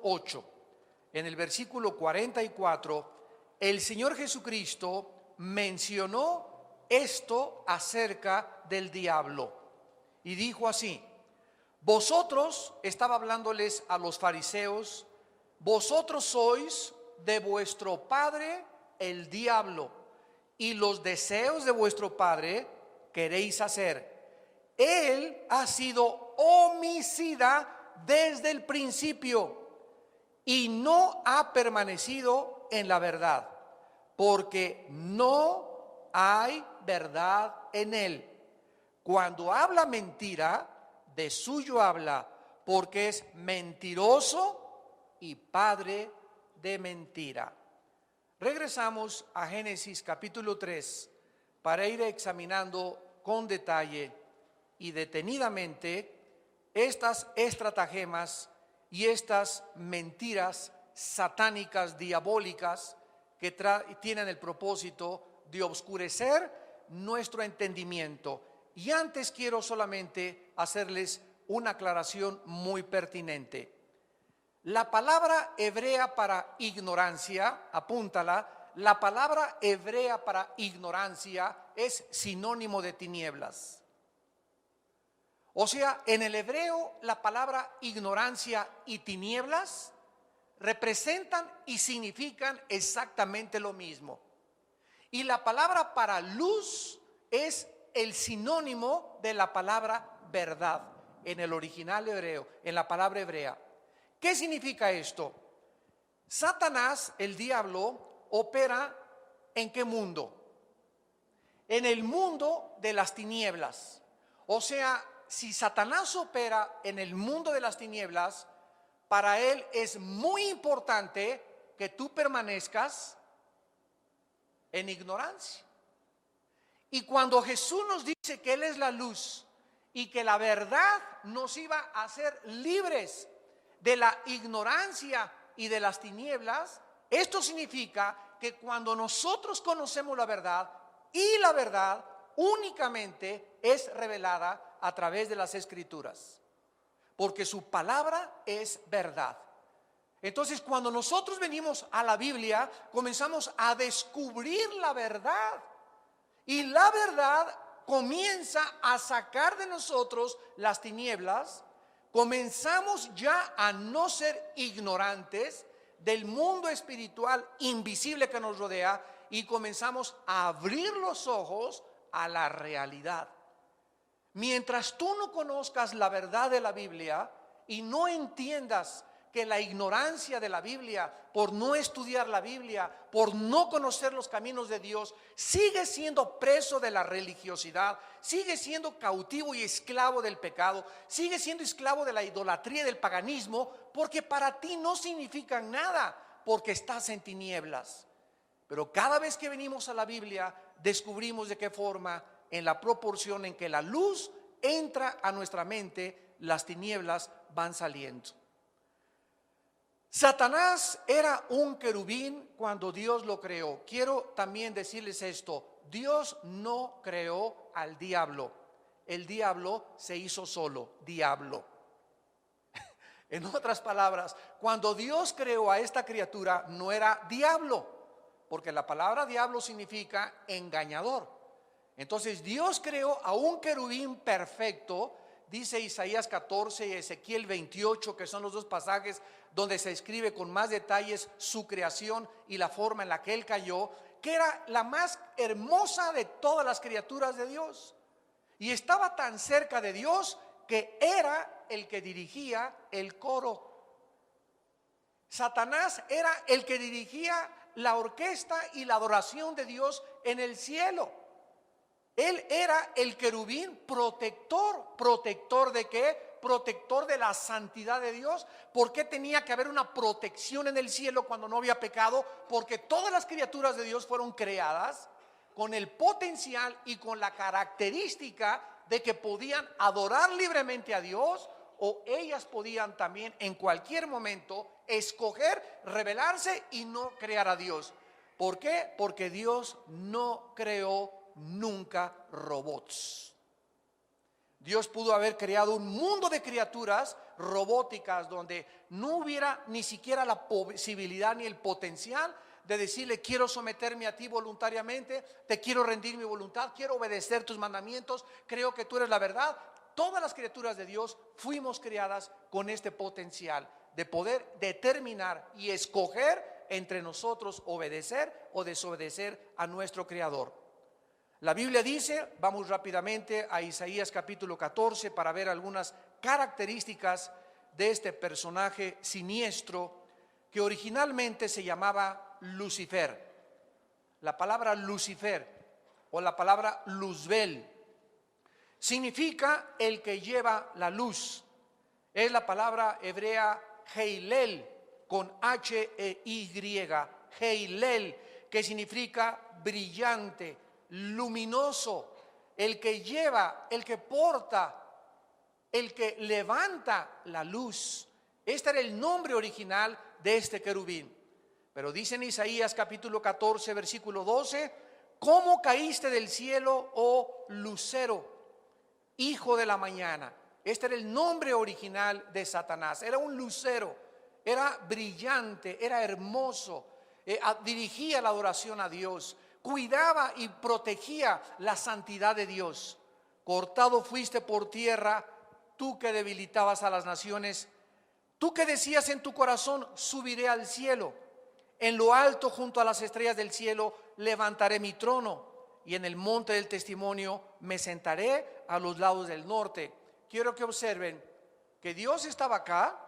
8, en el versículo 44, el Señor Jesucristo mencionó esto acerca del diablo y dijo así: vosotros, estaba hablándoles a los fariseos, vosotros sois de vuestro padre el diablo, y los deseos de vuestro padre queréis hacer. Él ha sido homicida desde el principio y no ha permanecido en la verdad, porque no hay verdad en él. Cuando habla mentira, de suyo habla, porque es mentiroso y padre de mentira. Regresamos a Génesis capítulo 3 para ir examinando con detalle y detenidamente estas estratagemas y estas mentiras satánicas, diabólicas, que tienen el propósito de oscurecer nuestro entendimiento. Y antes quiero solamente hacerles una aclaración muy pertinente. La palabra hebrea para ignorancia, apúntala, la palabra hebrea para ignorancia es sinónimo de tinieblas. O sea, en el hebreo la palabra ignorancia y tinieblas representan y significan exactamente lo mismo. Y la palabra para luz es el sinónimo de la palabra verdad en el original hebreo, en la palabra hebrea. ¿Qué significa esto? Satanás, el diablo, opera ¿en qué mundo? En el mundo de las tinieblas. O sea, si Satanás opera en el mundo de las tinieblas, para él es muy importante que tú permanezcas en ignorancia. Y cuando Jesús nos dice que Él es la luz y que la verdad nos iba a hacer libres de la ignorancia y de las tinieblas, esto significa que cuando nosotros conocemos la verdad, y la verdad únicamente es revelada a través de las Escrituras, porque su palabra es verdad. Entonces, cuando nosotros venimos a la Biblia, comenzamos a descubrir la verdad. Y la verdad comienza a sacar de nosotros las tinieblas. Comenzamos ya a no ser ignorantes del mundo espiritual invisible que nos rodea y comenzamos a abrir los ojos a la realidad. Mientras tú no conozcas la verdad de la Biblia y no entiendas que la ignorancia de la Biblia, por no estudiar la Biblia, por no conocer los caminos de Dios, sigue siendo preso de la religiosidad, sigue siendo cautivo y esclavo del pecado, sigue siendo esclavo de la idolatría y del paganismo, porque para ti no significan nada, porque estás en tinieblas. Pero cada vez que venimos a la Biblia, descubrimos de qué forma, en la proporción en que la luz entra a nuestra mente, las tinieblas van saliendo. Satanás era un querubín cuando Dios lo creó. Quiero también decirles esto: Dios no creó al diablo. El diablo se hizo solo, diablo. En otras palabras, cuando Dios creó a esta criatura, no era diablo, porque la palabra diablo significa engañador. Entonces Dios creó a un querubín perfecto. Dice Isaías 14 y Ezequiel 28, que son los dos pasajes donde se escribe con más detalles su creación y la forma en la que él cayó, que era la más hermosa de todas las criaturas de Dios. Y estaba tan cerca de Dios que era el que dirigía el coro. Satanás era el que dirigía la orquesta y la adoración de Dios en el cielo. Él era el querubín protector. ¿Protector de qué? Protector de la santidad de Dios. ¿Por qué tenía que haber una protección en el cielo cuando no había pecado? Porque todas las criaturas de Dios fueron creadas con el potencial y con la característica de que podían adorar libremente a Dios, o ellas podían también en cualquier momento escoger rebelarse y no crear a Dios. ¿Por qué? Porque Dios no creó nunca robots. Dios pudo haber creado un mundo de criaturas robóticas donde no hubiera ni siquiera la posibilidad ni el potencial de decirle: quiero someterme a ti voluntariamente, te quiero rendir mi voluntad, quiero obedecer tus mandamientos, creo que tú eres la verdad. Todas las criaturas de Dios fuimos creadas con este potencial de poder determinar y escoger entre nosotros obedecer o desobedecer a nuestro Creador. La Biblia dice, vamos rápidamente a Isaías capítulo 14 para ver algunas características de este personaje siniestro que originalmente se llamaba Lucifer. La palabra Lucifer o la palabra Luzbel significa el que lleva la luz. Es la palabra hebrea Heilel con H-E-Y, Heilel, que significa brillante, luminoso, el que lleva, el que porta, el que levanta la luz. Este era el nombre original de este querubín. Pero dice en Isaías capítulo 14 versículo 12: ¿cómo caíste del cielo, oh lucero, hijo de la mañana? Este era el nombre original de Satanás. Era un lucero, era brillante, era hermoso, dirigía la adoración a Dios, cuidaba y protegía la santidad de Dios. Cortado fuiste por tierra, tú que debilitabas a las naciones, tú que decías en tu corazón: subiré al cielo, en lo alto junto a las estrellas del cielo levantaré mi trono, y en el monte del testimonio me sentaré a los lados del norte. Quiero que observen que Dios estaba acá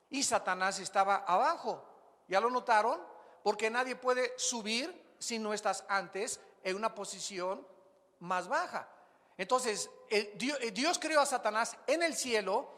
y Satanás estaba abajo. ¿Ya lo notaron? Porque nadie puede subir si no estás antes en una posición más baja. Entonces Dios creó a Satanás en el cielo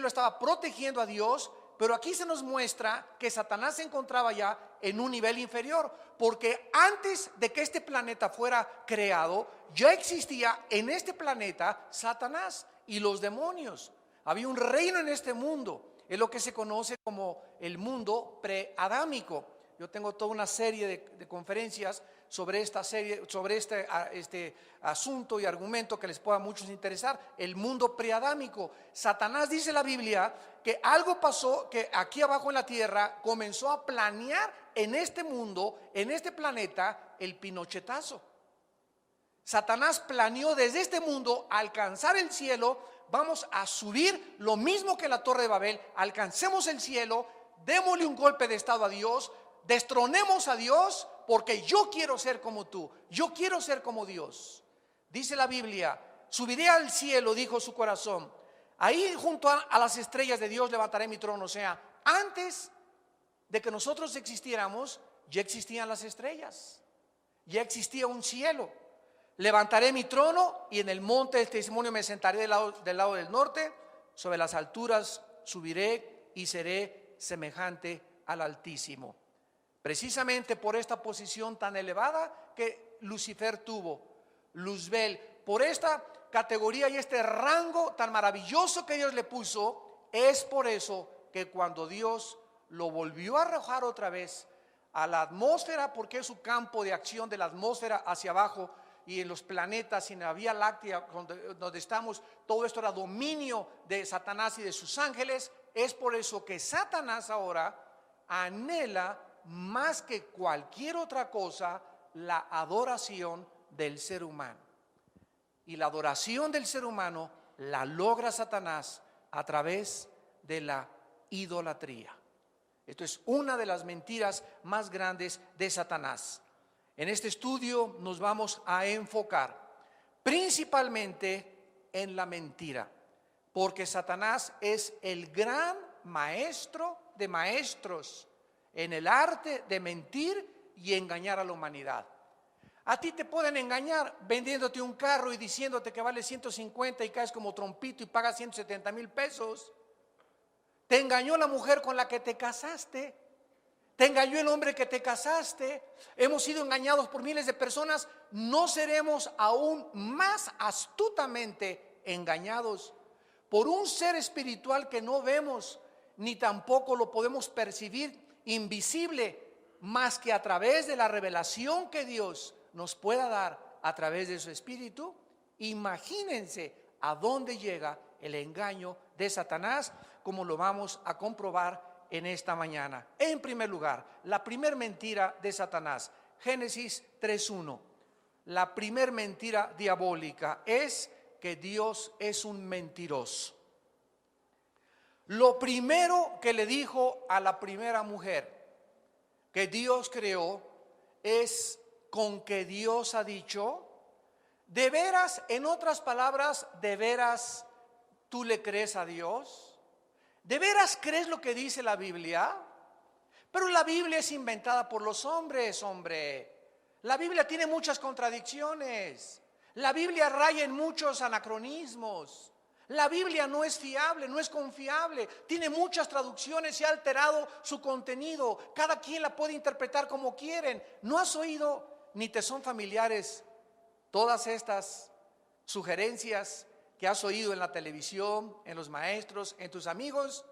estaba protegiendo a Dios, pero aquí se nos muestra que Satanás se encontraba ya en un nivel inferior, porque antes de que este planeta fuera creado, ya existía en este planeta Satanás y los demonios. Había un reino en este mundo, es lo que se conoce como el mundo preadámico. Yo tengo toda una serie de conferencias sobre esta serie, sobre este asunto y argumento que les pueda a muchos interesar. El mundo preadámico. Satanás, dice la Biblia, que algo pasó, que aquí abajo en la tierra comenzó a planear en este mundo, en este planeta, el pinochetazo. Satanás planeó desde este mundo alcanzar el cielo. Vamos a subir lo mismo que la Torre de Babel, alcancemos el cielo, démosle un golpe de estado a Dios, destronemos a Dios, porque yo quiero ser como tú, yo quiero ser como Dios. Dice la Biblia: subiré al cielo, dijo su corazón, ahí junto a las estrellas de Dios levantaré mi trono. O sea, antes de que nosotros existiéramos, ya existían las estrellas, ya existía un cielo. Levantaré mi trono y en el monte del testimonio me sentaré del lado del norte, sobre las alturas subiré y seré semejante al Altísimo. Precisamente por esta posición tan elevada que Lucifer tuvo, Luzbel, por esta categoría y este rango tan maravilloso que Dios le puso, es por eso que cuando Dios lo volvió a arrojar otra vez a la atmósfera, porque es su campo de acción, de la atmósfera hacia abajo, y en los planetas y en la Vía Láctea donde estamos, todo esto era dominio de Satanás y de sus ángeles. Es por eso que Satanás ahora anhela más que cualquier otra cosa la adoración del ser humano. Y la adoración del ser humano la logra Satanás a través de la idolatría. Esto es una de las mentiras más grandes de Satanás. En este estudio nos vamos a enfocar principalmente en la mentira, porque Satanás es el gran maestro de maestros en el arte de mentir y engañar a la humanidad. A ti te pueden engañar vendiéndote un carro y diciéndote que vale 150 y caes como trompito y pagas 170,000 pesos. Te engañó la mujer con la que te casaste. Te engañó el hombre que te casaste. Hemos sido engañados por miles de personas. ¿No seremos aún más astutamente engañados por un ser espiritual que no vemos ni tampoco lo podemos percibir, invisible, más que a través de la revelación que Dios nos pueda dar a través de su Espíritu? Imagínense a dónde llega el engaño de Satanás, como lo vamos a comprobar en esta mañana. En primer lugar, la primer mentira de Satanás, Génesis 3:1. La primer mentira diabólica es que Dios es un mentiroso. Lo primero que le dijo a la primera mujer que Dios creó es: con que Dios ha dicho. ¿De veras, en otras palabras, de veras tú le crees a Dios? ¿De veras crees lo que dice la Biblia? Pero la Biblia es inventada por los hombres, hombre. La Biblia tiene muchas contradicciones. La Biblia raya en muchos anacronismos. La Biblia no es fiable, no es confiable. Tiene muchas traducciones y ha alterado su contenido. Cada quien la puede interpretar como quieren. ¿No has oído ni te son familiares todas estas sugerencias que has oído en la televisión, en los maestros, en tus amigos?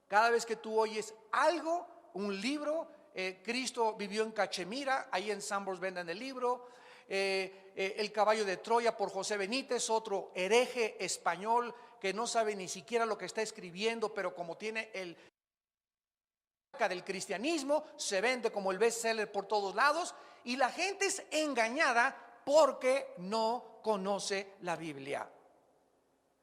Cada vez que tú oyes algo, un libro, Cristo vivió en Cachemira, ahí en Sambors venden el libro, El caballo de Troya por José Benítez, otro hereje español que no sabe ni siquiera lo que está escribiendo, pero como tiene el del cristianismo, se vende como el bestseller por todos lados, y la gente es engañada porque no conoce la Biblia.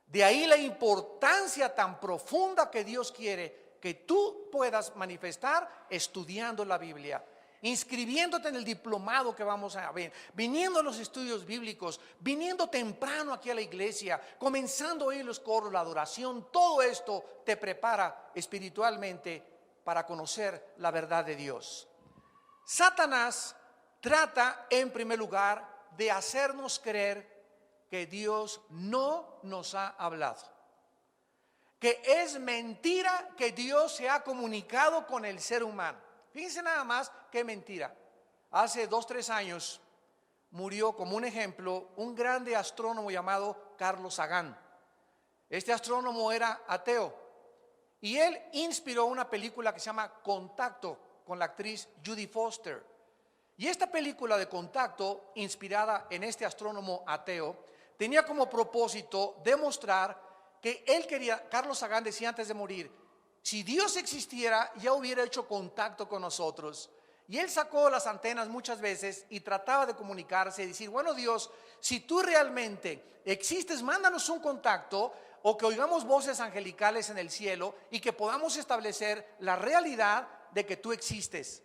De ahí la importancia tan profunda que Dios quiere que tú puedas manifestar estudiando la Biblia, inscribiéndote en el diplomado que vamos a ver, viniendo a los estudios bíblicos, viniendo temprano aquí a la iglesia, comenzando a oír los coros, la adoración. Todo esto te prepara espiritualmente para conocer la verdad de Dios. Satanás trata en primer lugar de hacernos creer que Dios no nos ha hablado, que es mentira que Dios se ha comunicado con el ser humano. Fíjense nada más qué mentira. Hace 2-3 años murió, como un ejemplo, un grande astrónomo llamado Carl Sagan. Este astrónomo era ateo y él inspiró una película que se llama Contacto, con la actriz Judy Foster. Y esta película de Contacto, inspirada en este astrónomo ateo, tenía como propósito demostrar que él quería, Carlos Sagan decía antes de morir, si Dios existiera ya hubiera hecho contacto con nosotros. Y él sacó las antenas muchas veces y trataba de comunicarse y decir: bueno, Dios, si tú realmente existes, mándanos un contacto, o que oigamos voces angelicales en el cielo y que podamos establecer la realidad de que tú existes.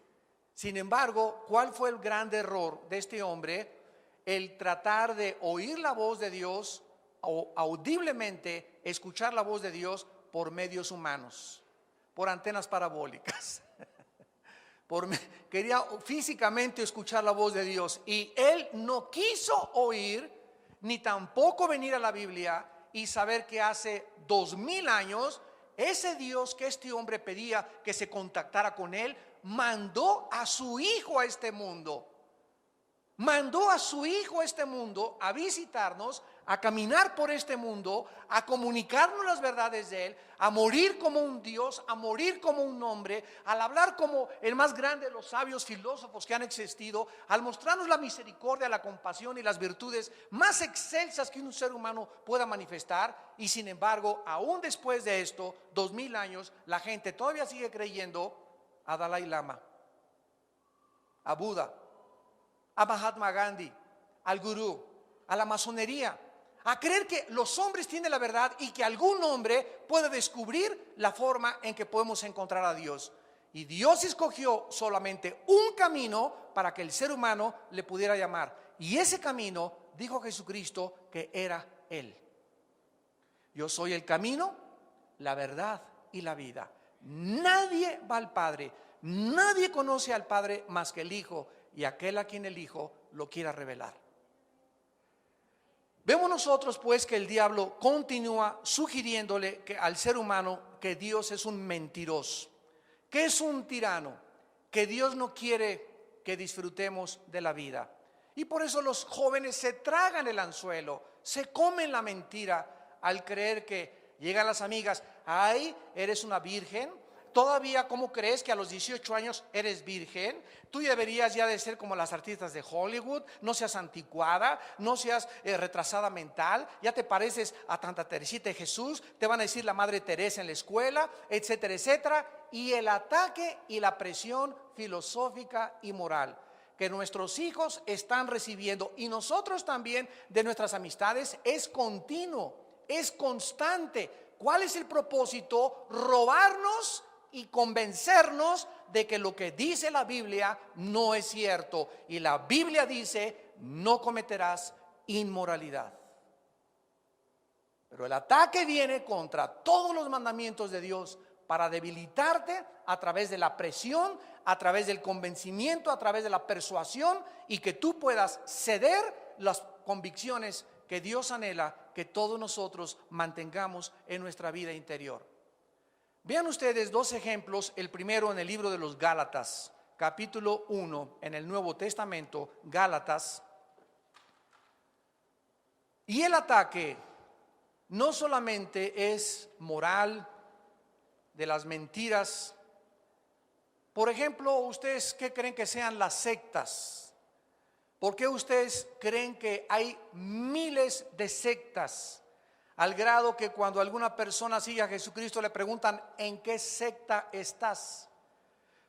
Sin embargo, ¿cuál fue el gran error de este hombre? El tratar de oír la voz de Dios o audiblemente escuchar la voz de Dios por medios humanos, por antenas parabólicas. Quería físicamente escuchar la voz de Dios y él no quiso oír ni tampoco venir a la Biblia y saber que hace 2000 años ese Dios que este hombre pedía que se contactara con él mandó a su hijo a este mundo. Mandó a su hijo a este mundo a visitarnos, a caminar por este mundo, a comunicarnos las verdades de él, a morir como un Dios, a morir como un hombre, al hablar como el más grande de los sabios filósofos que han existido, al mostrarnos la misericordia, la compasión y las virtudes más excelsas que un ser humano pueda manifestar. Y sin embargo, aún después de esto, 2000 años, la gente todavía sigue creyendo a Dalai Lama, a Buda, a Mahatma Gandhi, al gurú, a la masonería, a creer que los hombres tienen la verdad y que algún hombre puede descubrir la forma en que podemos encontrar a Dios. Y Dios escogió solamente un camino para que el ser humano le pudiera llamar. Y ese camino, dijo Jesucristo, que era Él. Yo soy el camino, la verdad y la vida. Nadie va al Padre, nadie conoce al Padre más que el Hijo, y aquel a quien el Hijo lo quiera revelar. Vemos nosotros pues que el diablo continúa sugiriéndole al ser humano que Dios es un mentiroso, que es un tirano, que Dios no quiere que disfrutemos de la vida. Y por eso los jóvenes se tragan el anzuelo, se comen la mentira al creer que llegan las amigas: ay, eres una virgen, todavía cómo crees que a los 18 años eres virgen. Tú deberías ya de ser como las artistas de Hollywood. No seas anticuada, no seas retrasada mental. Ya te pareces a Santa Teresita de Jesús. Te van a decir la Madre Teresa en la escuela, etcétera, etcétera. Y el ataque y la presión filosófica y moral que nuestros hijos están recibiendo, y nosotros también, de nuestras amistades, es continuo, es constante. ¿Cuál es el propósito? Robarnos y convencernos de que lo que dice la Biblia no es cierto. Y la Biblia dice: no cometerás inmoralidad. Pero el ataque viene contra todos los mandamientos de Dios para debilitarte a través de la presión, a través del convencimiento, a través de la persuasión, y que tú puedas ceder las convicciones que Dios anhela que todos nosotros mantengamos en nuestra vida interior. Vean ustedes dos ejemplos. El primero en el libro de los Gálatas, capítulo 1, en el Nuevo Testamento, Gálatas. Y el ataque no solamente es moral, de las mentiras. Por ejemplo, ¿ustedes qué creen que sean las sectas? ¿Por qué ustedes creen que hay miles de sectas? Al grado que cuando alguna persona sigue a Jesucristo le preguntan: ¿en qué secta estás?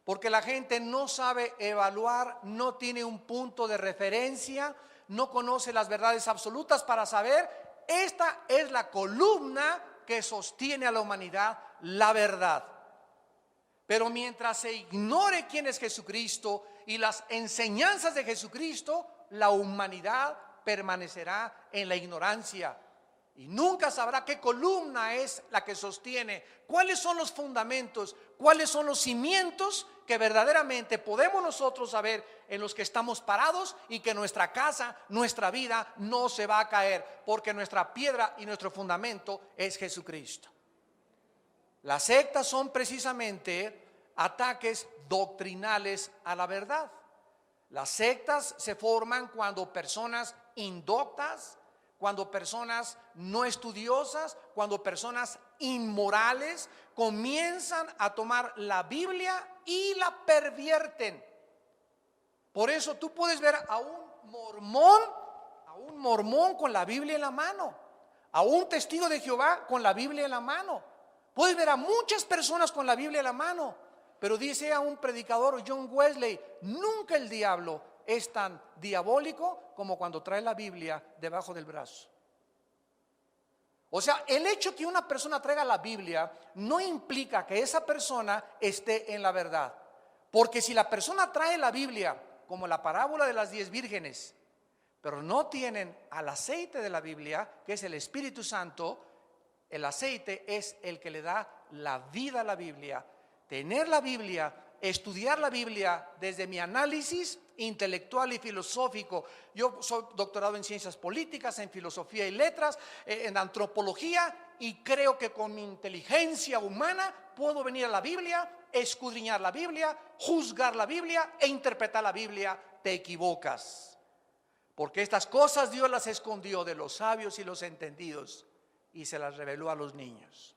Porque la gente no sabe evaluar, no tiene un punto de referencia, no conoce las verdades absolutas para saber: esta es la columna que sostiene a la humanidad, la verdad. Pero mientras se ignore quién es Jesucristo y las enseñanzas de Jesucristo, la humanidad permanecerá en la ignorancia y nunca sabrá qué columna es la que sostiene, cuáles son los fundamentos, cuáles son los cimientos que verdaderamente podemos nosotros saber en los que estamos parados, y que nuestra casa, nuestra vida no se va a caer, porque nuestra piedra y nuestro fundamento es Jesucristo. Las sectas son precisamente ataques doctrinales a la verdad. Las sectas se forman cuando personas indoctas, cuando personas no estudiosas, cuando personas inmorales comienzan a tomar la Biblia y la pervierten. Por eso tú puedes ver a un mormón con la Biblia en la mano, a un testigo de Jehová con la Biblia en la mano. Puedes ver a muchas personas con la Biblia en la mano, pero dice a un predicador, John Wesley: nunca el diablo es tan diabólico como cuando trae la Biblia debajo del brazo. O sea, el hecho que una persona traiga la Biblia no implica que esa persona esté en la verdad. Porque si la persona trae la Biblia, como la parábola de las 10 vírgenes, pero no tienen al aceite de la Biblia, que es el Espíritu Santo, el aceite es el que le da la vida a la Biblia. Tener la Biblia, estudiar la Biblia desde mi análisis intelectual y filosófico. Yo soy doctorado en ciencias políticas, en filosofía y letras, en antropología, y creo que con mi inteligencia humana puedo venir a la Biblia, escudriñar la Biblia, juzgar la Biblia e interpretar la Biblia. Te equivocas, porque estas cosas Dios las escondió de los sabios y los entendidos y se las reveló a los niños.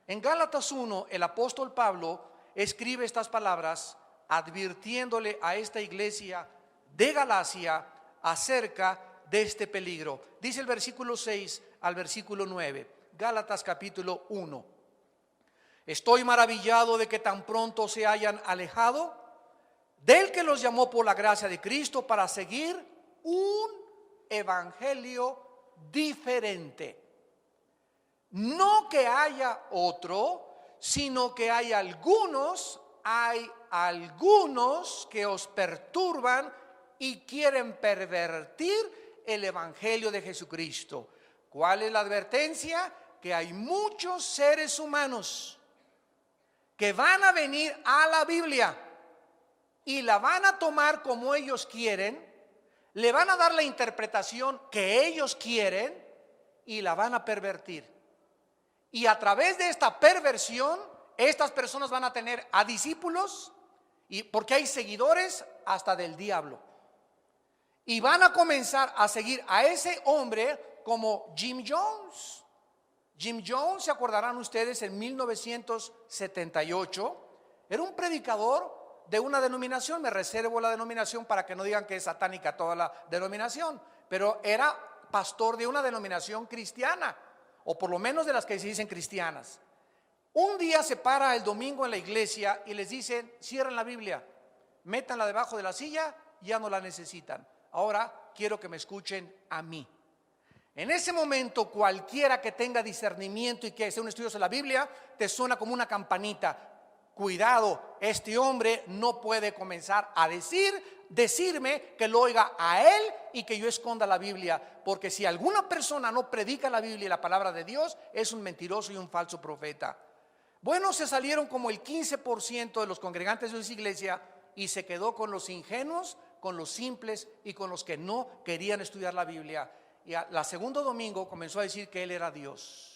En Gálatas 1, el apóstol Pablo escribe estas palabras advirtiéndole a esta iglesia de Galacia acerca de este peligro. Dice el versículo 6 al versículo 9, Gálatas capítulo 1: estoy maravillado de que tan pronto se hayan alejado del que los llamó por la gracia de Cristo para seguir un evangelio diferente. No que haya otro, sino que hay algunos que os perturban y quieren pervertir el evangelio de Jesucristo. ¿Cuál es la advertencia? Que hay muchos seres humanos que van a venir a la Biblia y la van a tomar como ellos quieren, le van a dar la interpretación que ellos quieren y la van a pervertir. Y a través de esta perversión, estas personas van a tener a discípulos, y porque hay seguidores hasta del diablo, y van a comenzar a seguir a ese hombre como Jim Jones, Jim Jones, se acordarán ustedes, en 1978, era un predicador de una denominación. Me reservo la denominación para que no digan que es satánica toda la denominación, pero era pastor de una denominación cristiana, o por lo menos de las que se dicen cristianas. Un día se para el domingo en la iglesia y les dicen: cierren la Biblia, métanla debajo de la silla, ya no la necesitan. Ahora quiero que me escuchen a mí. En ese momento, cualquiera que tenga discernimiento y que sea un estudioso de la Biblia, te suena como una campanita. Cuidado, este hombre no puede comenzar a decirme que lo oiga a él y que yo esconda la Biblia, porque si alguna persona no predica la Biblia y la palabra de Dios, es un mentiroso y un falso profeta. Bueno, se salieron como el 15% de los congregantes de esa iglesia y se quedó con los ingenuos, con los simples y con los que no querían estudiar la Biblia. Y al segundo domingo comenzó a decir que él era Dios.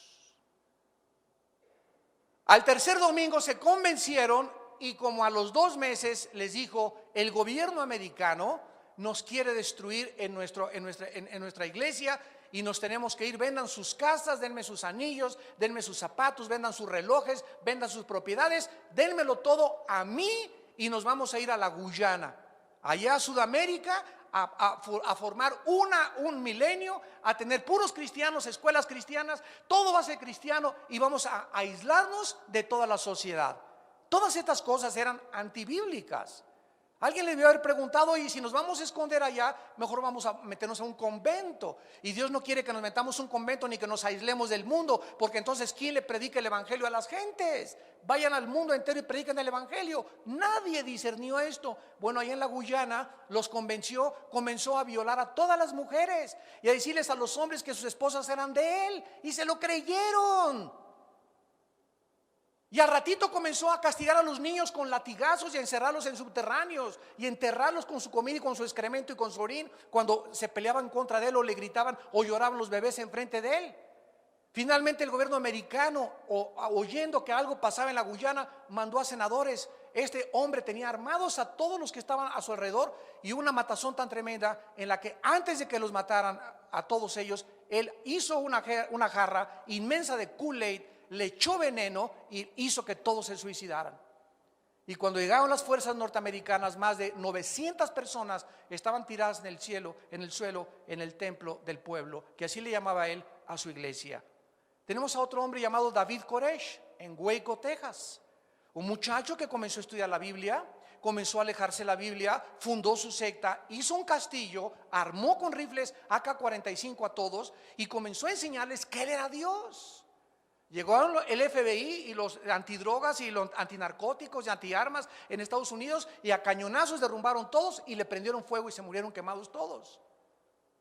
Al tercer domingo se convencieron y como a los 2 meses les dijo: el gobierno americano nos quiere destruir en nuestra iglesia y nos tenemos que ir. Vendan sus casas, denme sus anillos, denme sus zapatos, vendan sus relojes, vendan sus propiedades, denmelo todo a mí y nos vamos a ir a la Guyana, allá a Sudamérica, a formar un milenio, a tener puros cristianos, escuelas cristianas, todo va a ser cristiano y vamos a aislarnos de toda la sociedad. Todas estas cosas eran antibíblicas. Alguien le debió haber preguntado: y si nos vamos a esconder allá, mejor vamos a meternos a un convento. Y Dios no quiere que nos metamos a un convento ni que nos aislemos del mundo, porque entonces ¿quién le predica el evangelio a las gentes? Vayan al mundo entero y prediquen el evangelio. Nadie discernió esto. Bueno, ahí en la Guyana los convenció, comenzó a violar a todas las mujeres y a decirles a los hombres que sus esposas eran de él, y se lo creyeron. Y al ratito comenzó a castigar a los niños con latigazos y a encerrarlos en subterráneos y enterrarlos con su comida y con su excremento y con su orín cuando se peleaban contra de él o le gritaban o lloraban los bebés enfrente de él. Finalmente el gobierno americano, oyendo que algo pasaba en la Guyana, mandó a senadores. Este hombre tenía armados a todos los que estaban a su alrededor y una matazón tan tremenda en la que antes de que los mataran a todos ellos, él hizo una jarra inmensa de Kool-Aid, le echó veneno y hizo que todos se suicidaran. Y cuando llegaron las fuerzas norteamericanas, más de 900 personas estaban tiradas en el suelo, en el templo del pueblo, que así le llamaba él a su iglesia. Tenemos a otro hombre llamado David Koresh en Waco, Texas. Un muchacho que comenzó a estudiar la Biblia, comenzó a alejarse de la Biblia, fundó su secta, hizo un castillo, armó con rifles AK-45 a todos y comenzó a enseñarles que él era Dios. Llegó el FBI y los antidrogas y los antinarcóticos y antiarmas en Estados Unidos y a cañonazos derrumbaron todos y le prendieron fuego y se murieron quemados todos.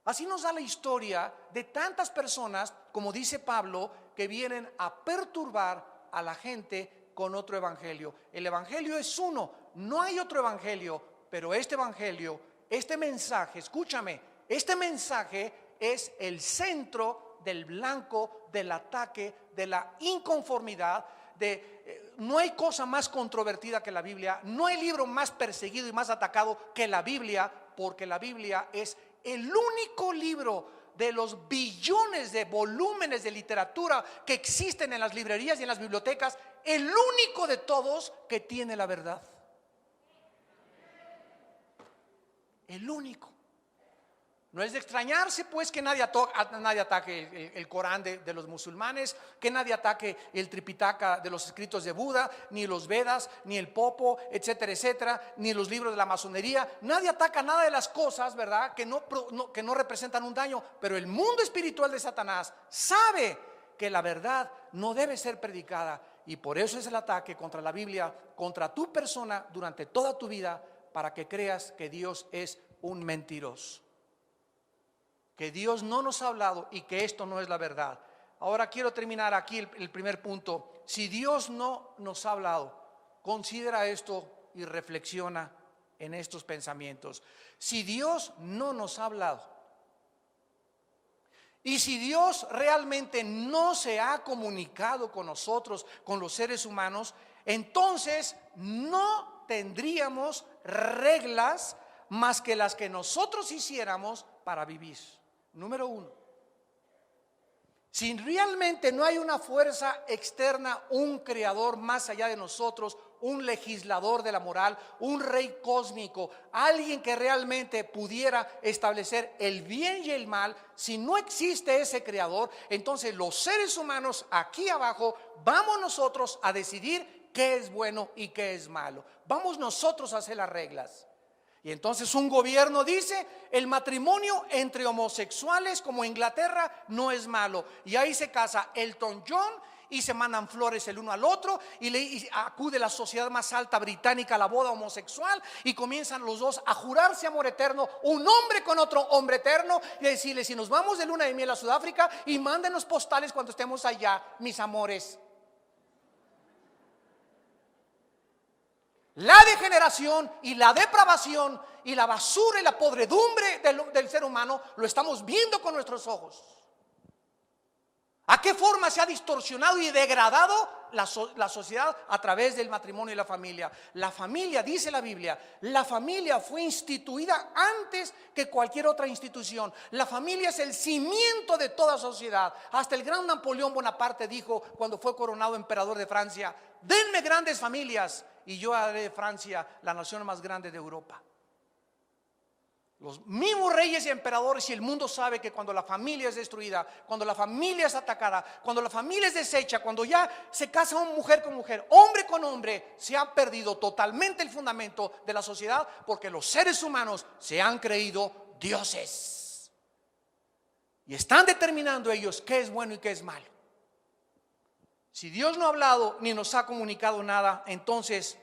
Así nos da la historia de tantas personas, como dice Pablo, que vienen a perturbar a la gente con otro evangelio. El evangelio es uno, no hay otro evangelio, pero este evangelio, este mensaje, escúchame, este mensaje es el centro del blanco, del ataque, de la inconformidad, no hay cosa más controvertida que la Biblia, no hay libro más perseguido y más atacado que la Biblia, porque la Biblia es el único libro de los billones de volúmenes de literatura que existen en las librerías y en las bibliotecas, el único de todos que tiene la verdad. El único. No es de extrañarse pues que nadie ataque el Corán de los musulmanes, que nadie ataque el Tripitaka de los escritos de Buda, ni los Vedas, ni el Popo, etcétera, etcétera, ni los libros de la masonería. Nadie ataca nada de las cosas, ¿verdad?, que no representan un daño. Pero el mundo espiritual de Satanás sabe que la verdad no debe ser predicada, y por eso es el ataque contra la Biblia, contra tu persona durante toda tu vida, para que creas que Dios es un mentiroso, que Dios no nos ha hablado y que esto no es la verdad. Ahora quiero terminar aquí el primer punto. Si Dios no nos ha hablado, considera esto y reflexiona en estos pensamientos. Si Dios no nos ha hablado y si Dios realmente no se ha comunicado con nosotros, con los seres humanos, entonces no tendríamos reglas más que las que nosotros hiciéramos para vivir. Número 1, Si realmente no hay una fuerza externa, un creador más allá de nosotros, un legislador de la moral, un rey cósmico, alguien que realmente pudiera establecer el bien y el mal, si no existe ese creador, entonces los seres humanos aquí abajo vamos nosotros a decidir qué es bueno y qué es malo. Vamos nosotros a hacer las reglas. Y entonces un gobierno dice: el matrimonio entre homosexuales como Inglaterra no es malo. Y ahí se casa Elton John y se mandan flores el uno al otro, y acude la sociedad más alta británica a la boda homosexual, y comienzan los dos a jurarse amor eterno, un hombre con otro hombre eterno, y decirle: si nos vamos de luna de miel a Sudáfrica, y mándenos postales cuando estemos allá, mis amores. La degeneración y la depravación y la basura y la podredumbre del ser humano lo estamos viendo con nuestros ojos. ¿A qué forma se ha distorsionado y degradado la sociedad a través del matrimonio y la familia? La familia, dice la Biblia, la familia fue instituida antes que cualquier otra institución. La familia es el cimiento de toda sociedad. Hasta el gran Napoleón Bonaparte dijo, cuando fue coronado emperador de Francia: denme grandes familias y yo haré de Francia la nación más grande de Europa. Los mismos reyes y emperadores, y el mundo sabe que cuando la familia es destruida, cuando la familia es atacada, cuando la familia es deshecha, cuando ya se casa una mujer con mujer, hombre con hombre, se ha perdido totalmente el fundamento de la sociedad, porque los seres humanos se han creído dioses y están determinando ellos qué es bueno y qué es malo. Si Dios no ha hablado ni nos ha comunicado nada, entonces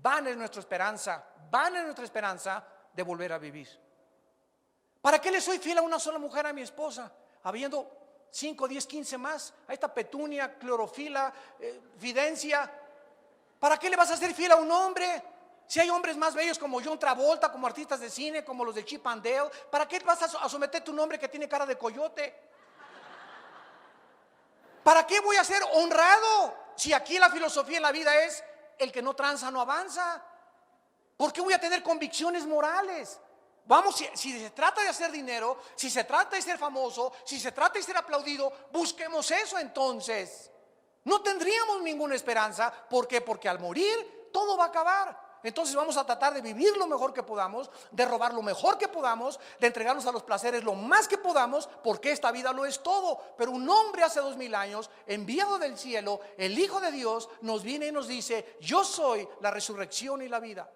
vana es nuestra esperanza de volver a vivir. ¿Para qué le soy fiel a una sola mujer, a mi esposa, habiendo 5, 10, 15 más? A esta Petunia, Clorofila, Fidencia. ¿Para qué le vas a ser fiel a un hombre? Si hay hombres más bellos como John Travolta, como artistas de cine, como los de Chip and Dale, ¿para qué vas a someter tu nombre que tiene cara de coyote? ¿Para qué voy a ser honrado? Si aquí la filosofía en la vida es: el que no tranza no avanza. ¿Por qué voy a tener convicciones morales? Vamos, si se trata de hacer dinero, si se trata de ser famoso, si se trata de ser aplaudido, busquemos eso entonces. No tendríamos ninguna esperanza. ¿Por qué? Porque al morir todo va a acabar. Entonces vamos a tratar de vivir lo mejor que podamos, de robar lo mejor que podamos, de entregarnos a los placeres lo más que podamos, porque esta vida lo es todo. Pero un hombre hace 2000 años, enviado del cielo, el Hijo de Dios, nos viene y nos dice: yo soy la resurrección y la vida.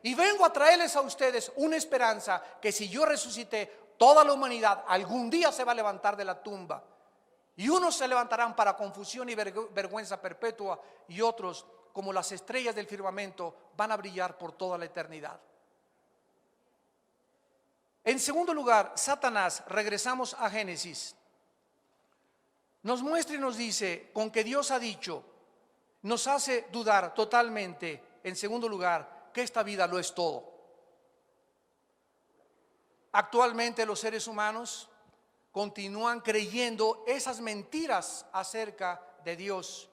Y vengo a traerles a ustedes una esperanza, que si yo resucité, toda la humanidad algún día se va a levantar de la tumba. Y unos se levantarán para confusión y vergüenza perpetua, y otros, como las estrellas del firmamento, van a brillar por toda la eternidad. En segundo lugar, Satanás, regresamos a Génesis, nos muestra y nos dice: con que Dios ha dicho, nos hace dudar totalmente, en segundo lugar, que esta vida lo es todo. Actualmente los seres humanos continúan creyendo esas mentiras acerca de Dios.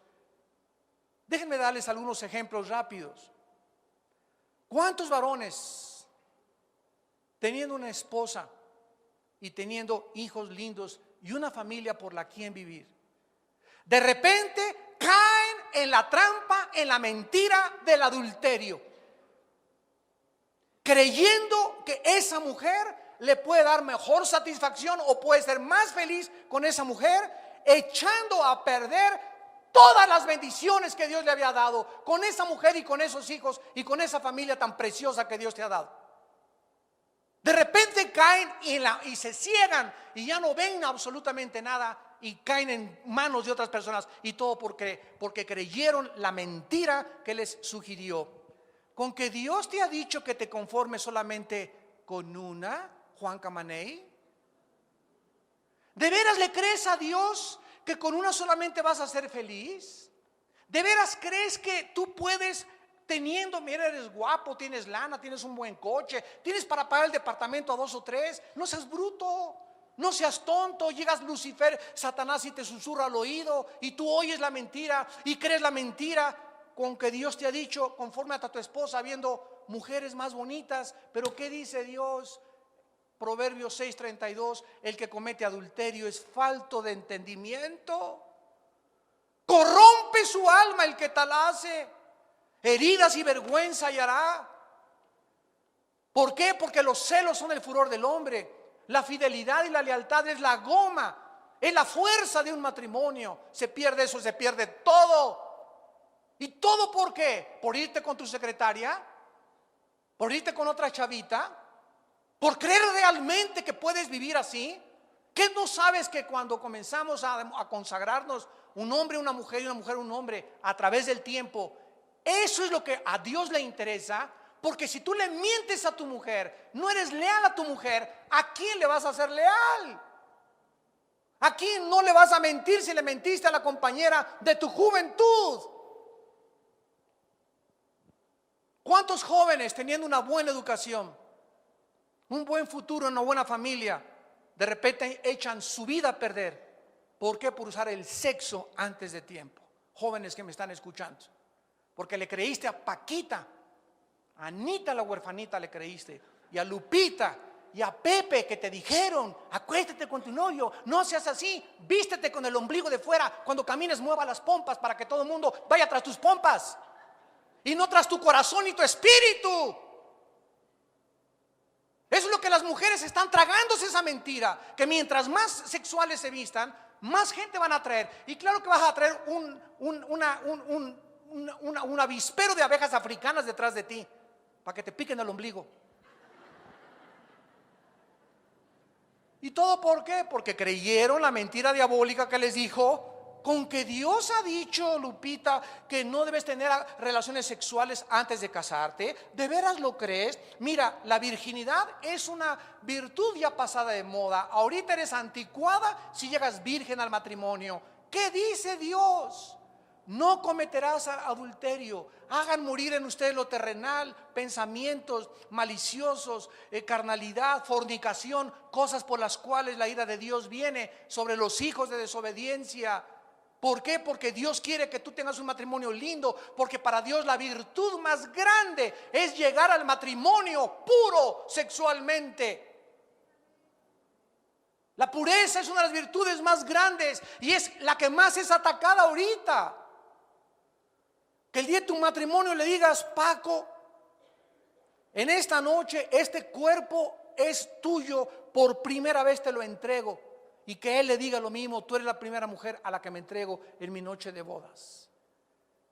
Déjenme darles algunos ejemplos rápidos. ¿Cuántos varones, teniendo una esposa y teniendo hijos lindos y una familia por la quien vivir, de repente caen en la trampa, en la mentira del adulterio, creyendo que esa mujer le puede dar mejor satisfacción o puede ser más feliz con esa mujer, echando a perder todas las bendiciones que Dios le había dado con esa mujer y con esos hijos y con esa familia tan preciosa que Dios te ha dado. De repente caen y se ciegan y ya no ven absolutamente nada, y caen en manos de otras personas, y todo porque creyeron la mentira que les sugirió. Con que Dios te ha dicho que te conformes solamente con una, Juan Camaney. ¿De veras le crees a Dios que con una solamente vas a ser feliz? ¿De veras crees que tú puedes, teniendo, mira, eres guapo, tienes lana, tienes un buen coche, tienes para pagar el departamento a 2 o 3? No seas bruto, no seas tonto. Llegas Lucifer, Satanás, y te susurra al oído, y tú oyes la mentira y crees la mentira. Con que Dios te ha dicho, conforme a tu esposa, viendo mujeres más bonitas. Pero ¿qué dice Dios? Proverbios 6:32, el que comete adulterio es falto de entendimiento. Corrompe su alma el que tal hace. Heridas y vergüenza hallará. ¿Por qué? Porque los celos son el furor del hombre. La fidelidad y la lealtad es la goma, es la fuerza de un matrimonio. Se pierde eso, se pierde todo. ¿Y todo por qué? ¿Por irte con tu secretaria? ¿Por irte con otra chavita? ¿Por creer realmente que puedes vivir así? ¿Qué no sabes que cuando comenzamos a consagrarnos, un hombre, una mujer y una mujer, un hombre, a través del tiempo, eso es lo que a Dios le interesa? Porque si tú le mientes a tu mujer, no eres leal a tu mujer, ¿a quién le vas a ser leal? ¿A quién no le vas a mentir si le mentiste a la compañera de tu juventud? ¿Cuántos jóvenes teniendo una buena educación, un buen futuro, una buena familia, de repente echan su vida a perder? ¿Por qué? Por usar el sexo antes de tiempo. Jóvenes que me están escuchando, porque le creíste a Paquita, a Anita la huerfanita le creíste, y a Lupita y a Pepe, que te dijeron: acuéstate con tu novio, no seas así, vístete con el ombligo de fuera, cuando camines mueva las pompas para que todo el mundo vaya tras tus pompas y no tras tu corazón y tu espíritu. Eso es lo que las mujeres están tragándose, esa mentira, que mientras más sexuales se vistan, más gente van a traer. Y claro que vas a traer un avispero de abejas africanas detrás de ti para que te piquen el ombligo. ¿Y todo por qué? Porque creyeron la mentira diabólica que les dijo: con que Dios ha dicho, Lupita, que no debes tener relaciones sexuales antes de casarte. ¿De veras lo crees? Mira, la virginidad es una virtud ya pasada de moda. Ahorita eres anticuada si llegas virgen al matrimonio. ¿Qué dice Dios? No cometerás adulterio. Hagan morir en ustedes lo terrenal, pensamientos maliciosos, carnalidad, fornicación, cosas por las cuales la ira de Dios viene sobre los hijos de desobediencia. ¿Por qué? Porque Dios quiere que tú tengas un matrimonio lindo, porque para Dios la virtud más grande es llegar al matrimonio puro sexualmente. La pureza es una de las virtudes más grandes y es la que más es atacada ahorita. Que el día de tu matrimonio le digas: Paco, en esta noche este cuerpo es tuyo, por primera vez te lo entrego. Y que él le diga lo mismo: tú eres la primera mujer a la que me entrego en mi noche de bodas.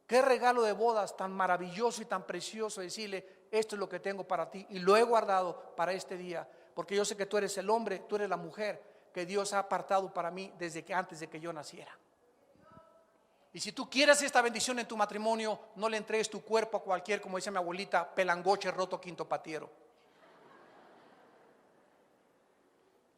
Qué regalo de bodas tan maravilloso y tan precioso, decirle: esto es lo que tengo para ti y lo he guardado para este día, porque yo sé que tú eres el hombre, tú eres la mujer que Dios ha apartado para mí desde que antes de que yo naciera. Y si tú quieres esta bendición en tu matrimonio, no le entregues tu cuerpo a cualquier, como dice mi abuelita, pelangoche roto quinto patiero.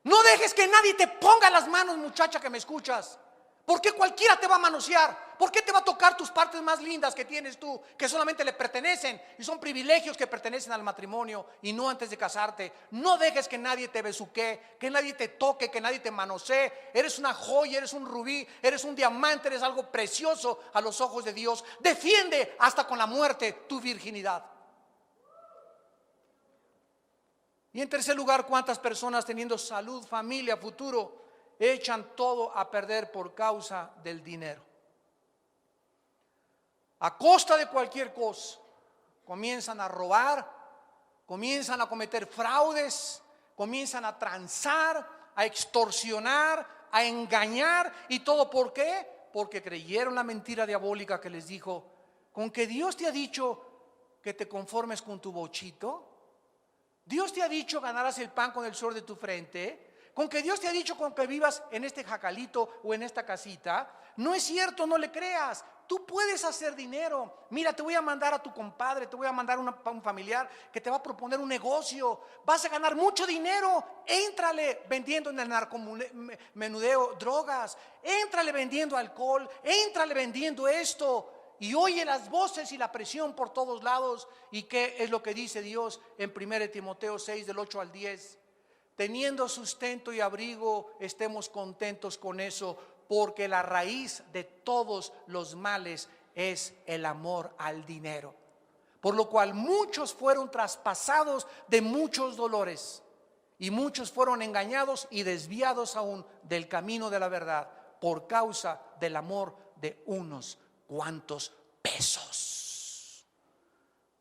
No dejes que nadie te ponga las manos, muchacha que me escuchas. ¿Por qué cualquiera te va a manosear? ¿Por qué te va a tocar tus partes más lindas que tienes tú, que solamente le pertenecen y son privilegios que pertenecen al matrimonio y no antes de casarte? No dejes que nadie te besuque, que nadie te toque, que nadie te manosee. Eres una joya, eres un rubí, eres un diamante, eres algo precioso a los ojos de Dios. Defiende hasta con la muerte tu virginidad. Y en tercer lugar, ¿cuántas personas teniendo salud, familia, futuro, echan todo a perder por causa del dinero? A costa de cualquier cosa, comienzan a robar, comienzan a cometer fraudes, comienzan a transar, a extorsionar, a engañar. ¿Y todo por qué? Porque creyeron la mentira diabólica que les dijo: con que Dios te ha dicho que te conformes con tu bochito, Dios te ha dicho ganarás el pan con el sudor de tu frente, con que Dios te ha dicho con que vivas en este jacalito o en esta casita. No es cierto, no le creas. Tú puedes hacer dinero. Mira, te voy a mandar a tu compadre, te voy a mandar a un familiar que te va a proponer un negocio. Vas a ganar mucho dinero. Éntrale vendiendo en el narcomenudeo drogas. Éntrale vendiendo alcohol. Éntrale vendiendo esto. Y oye las voces y la presión por todos lados. ¿Y qué es lo que dice Dios en 1 Timoteo 6 del 8 al 10? Teniendo sustento y abrigo, estemos contentos con eso, porque la raíz de todos los males es el amor al dinero. Por lo cual muchos fueron traspasados de muchos dolores. y muchos fueron engañados y desviados aún del camino de la verdad por causa del amor de unos cuantos pesos,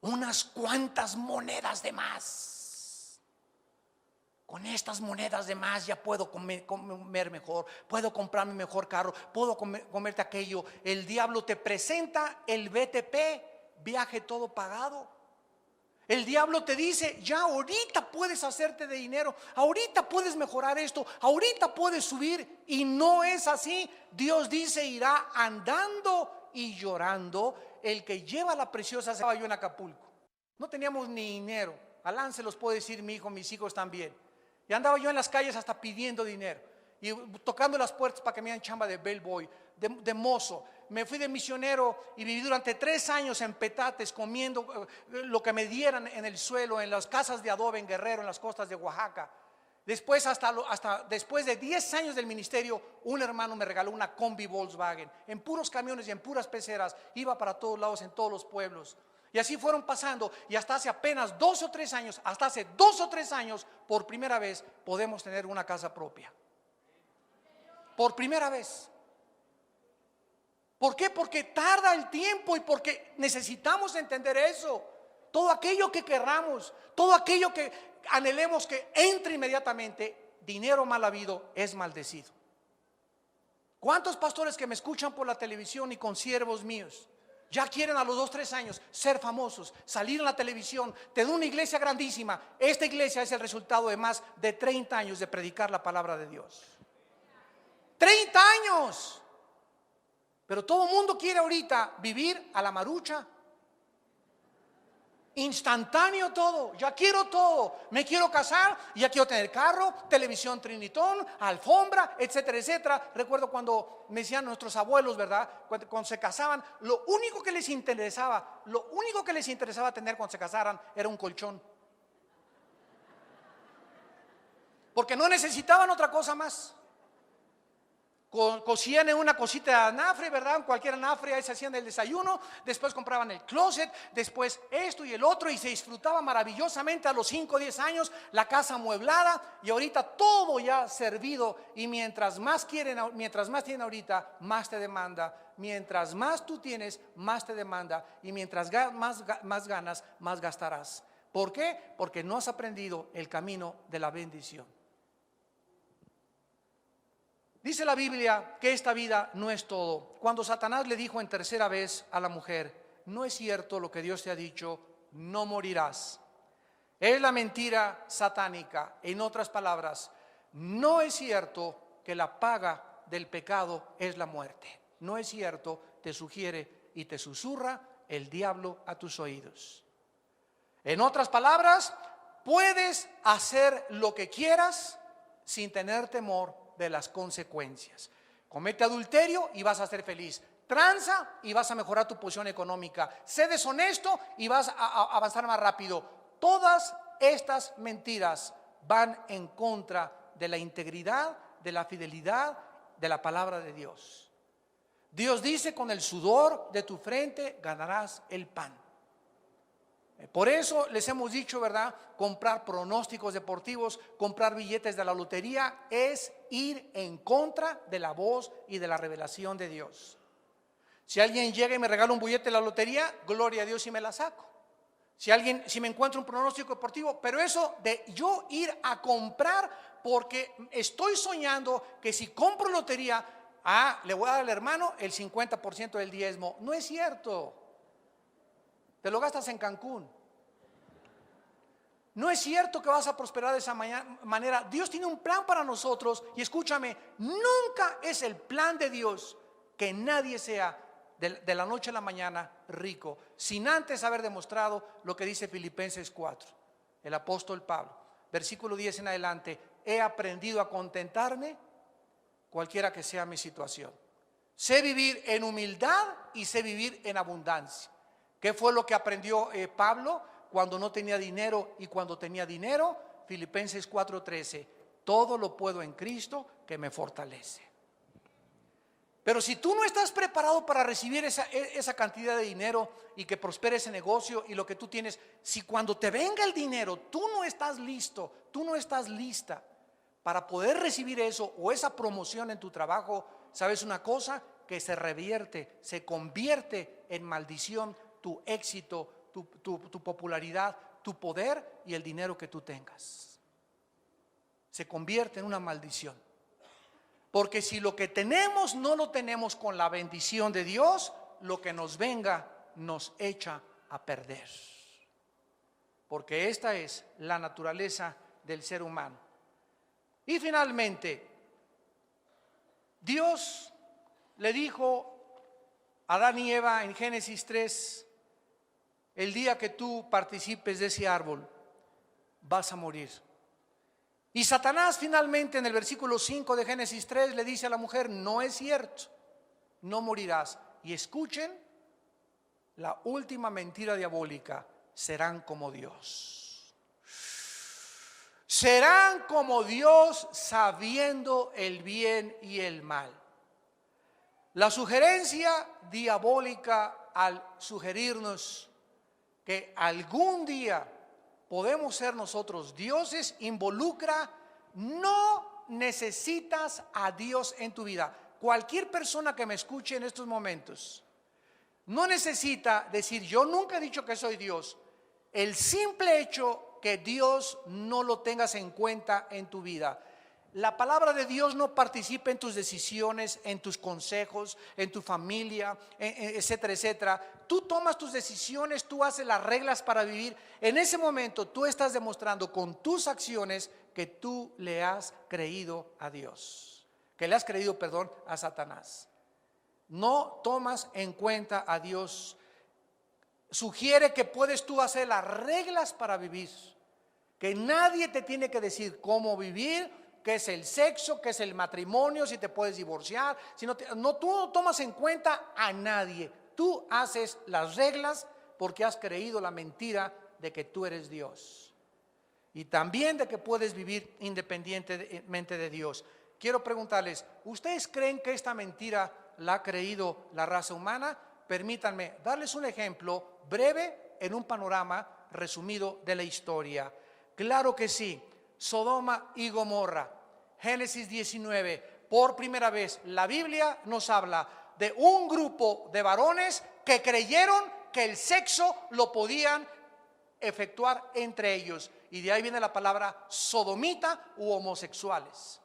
unas cuantas monedas de más. Con estas monedas de más ya puedo comer mejor, puedo comprarme mejor carro, puedo comerte aquello. El diablo te presenta el BTP, viaje todo pagado. El diablo te dice, ya ahorita puedes hacerte de dinero, ahorita puedes mejorar esto, ahorita puedes subir, y no es así. Dios dice, irá andando y llorando el que lleva la preciosa. Estaba yo en Acapulco, no teníamos ni dinero. Alán se los puede decir, mi hijo, mis hijos también. Y andaba yo en las calles hasta pidiendo dinero y tocando las puertas para que me dieran chamba de bellboy, de mozo. Me fui de misionero y viví durante 3 años en petates, comiendo lo que me dieran en el suelo, en las casas de adobe en Guerrero, en las costas de Oaxaca. Después, hasta después de 10 años del ministerio, un hermano me regaló una combi Volkswagen. En puros camiones y en puras peceras, iba para todos lados, en todos los pueblos. Y así fueron pasando, y hasta hace apenas 2 o 3 años, hasta hace 2 o 3 años, por primera vez podemos tener una casa propia. Por primera vez. ¿Por qué? Porque tarda el tiempo y porque necesitamos entender eso. Todo aquello que querramos, todo aquello que anhelemos que entre inmediatamente, dinero mal habido es maldecido. ¿Cuántos pastores que me escuchan por la televisión y consiervos míos ya quieren a los 2 o 3 años ser famosos, salir en la televisión, tener una iglesia grandísima? Esta iglesia es el resultado de más de 30 años de predicar la palabra de Dios. 30 años. Pero todo el mundo quiere ahorita vivir a la marucha, instantáneo todo. Ya quiero todo, me quiero casar, ya quiero tener carro, televisión Trinitón, alfombra, etcétera, etcétera. Recuerdo cuando me decían nuestros abuelos, ¿verdad? Cuando se casaban, lo único que les interesaba tener cuando se casaran era un colchón, porque no necesitaban otra cosa más. Cocían en una cosita de anafre, ¿verdad? En cualquier anafre, ahí se hacían el desayuno. Después compraban el closet, después esto y el otro, y se disfrutaba maravillosamente a los 5 o 10 años la casa amueblada. Y ahorita todo ya servido, y mientras más tienen ahorita, más te demanda. Mientras más tú tienes, más te demanda, y mientras más ganas, más gastarás. ¿Por qué? Porque no has aprendido el camino de la bendición. Dice la Biblia que esta vida no es todo. Cuando Satanás le dijo en tercera vez a la mujer, no es cierto lo que Dios te ha dicho, no morirás. Es la mentira satánica. En otras palabras, no es cierto que la paga del pecado es la muerte. No es cierto, te sugiere y te susurra el diablo a tus oídos. En otras palabras, puedes hacer lo que quieras sin tener temor de las consecuencias. Comete adulterio y vas a ser feliz. Tranza y vas a mejorar tu posición económica. Sé deshonesto y vas a avanzar más rápido. Todas estas mentiras van en contra de la integridad, de la fidelidad, de la palabra de Dios. Dios dice, con el sudor de tu frente ganarás el pan. Por eso les hemos dicho, ¿verdad? Comprar pronósticos deportivos, comprar billetes de la lotería es ir en contra de la voz y de la revelación de Dios. Si alguien llega y me regala un billete de la lotería, gloria a Dios si me la saco. Si me encuentro un pronóstico deportivo, pero eso de yo ir a comprar porque estoy soñando que si compro lotería, le voy a dar al hermano el 50% del diezmo. No es cierto. Te lo gastas en Cancún. No es cierto que vas a prosperar de esa manera. Dios tiene un plan para nosotros, y escúchame, nunca es el plan de Dios que nadie sea de la noche a la mañana rico, sin antes haber demostrado lo que dice Filipenses 4, el apóstol Pablo, versículo 10 en adelante: he aprendido a contentarme cualquiera que sea mi situación. Sé vivir en humildad y sé vivir en abundancia. ¿Qué fue lo que aprendió Pablo cuando no tenía dinero y cuando tenía dinero? Filipenses 4:13: todo lo puedo en Cristo que me fortalece. Pero si tú no estás preparado para recibir esa cantidad de dinero y que prospere ese negocio y lo que tú tienes, si cuando te venga el dinero tú no estás listo, tú no estás lista para poder recibir eso o esa promoción en tu trabajo, ¿sabes una cosa? Que se revierte, se convierte en maldición tu éxito, tu popularidad, tu poder y el dinero que tú tengas. Se convierte en una maldición. Porque si lo que tenemos no lo tenemos con la bendición de Dios, lo que nos venga nos echa a perder. Porque esta es la naturaleza del ser humano. Y finalmente, Dios le dijo a Adán y Eva en Génesis 3, el día que tú participes de ese árbol, vas a morir. Y Satanás finalmente en el versículo 5 de Génesis 3 le dice a la mujer, no es cierto, no morirás. Y escuchen la última mentira diabólica, serán como Dios. Serán como Dios sabiendo el bien y el mal. La sugerencia diabólica al sugerirnos que algún día podemos ser nosotros dioses, involucra, no necesitas a Dios en tu vida. Cualquier persona que me escuche en estos momentos no necesita decir, yo nunca he dicho que soy Dios. El simple hecho que Dios no lo tengas en cuenta en tu vida. La palabra de Dios no participa en tus decisiones, en tus consejos, en tu familia, etcétera, etcétera. Tú tomas tus decisiones, tú haces las reglas para vivir. En ese momento tú estás demostrando con tus acciones que tú le has creído a Dios. Que le has creído, perdón, a Satanás. No tomas en cuenta a Dios. Sugiere que puedes tú hacer las reglas para vivir. Que nadie te tiene que decir cómo vivir, qué es el sexo, qué es el matrimonio, si te puedes divorciar. Si no, tú no tomas en cuenta a nadie. Tú haces las reglas porque has creído la mentira de que tú eres Dios. Y también de que puedes vivir independientemente de Dios. Quiero preguntarles, ¿ustedes creen que esta mentira la ha creído la raza humana? Permítanme darles un ejemplo breve en un panorama resumido de la historia. Claro que sí. Sodoma y Gomorra, Génesis 19, por primera vez la Biblia nos habla de un grupo de varones que creyeron que el sexo lo podían efectuar entre ellos, y de ahí viene la palabra sodomita u homosexuales.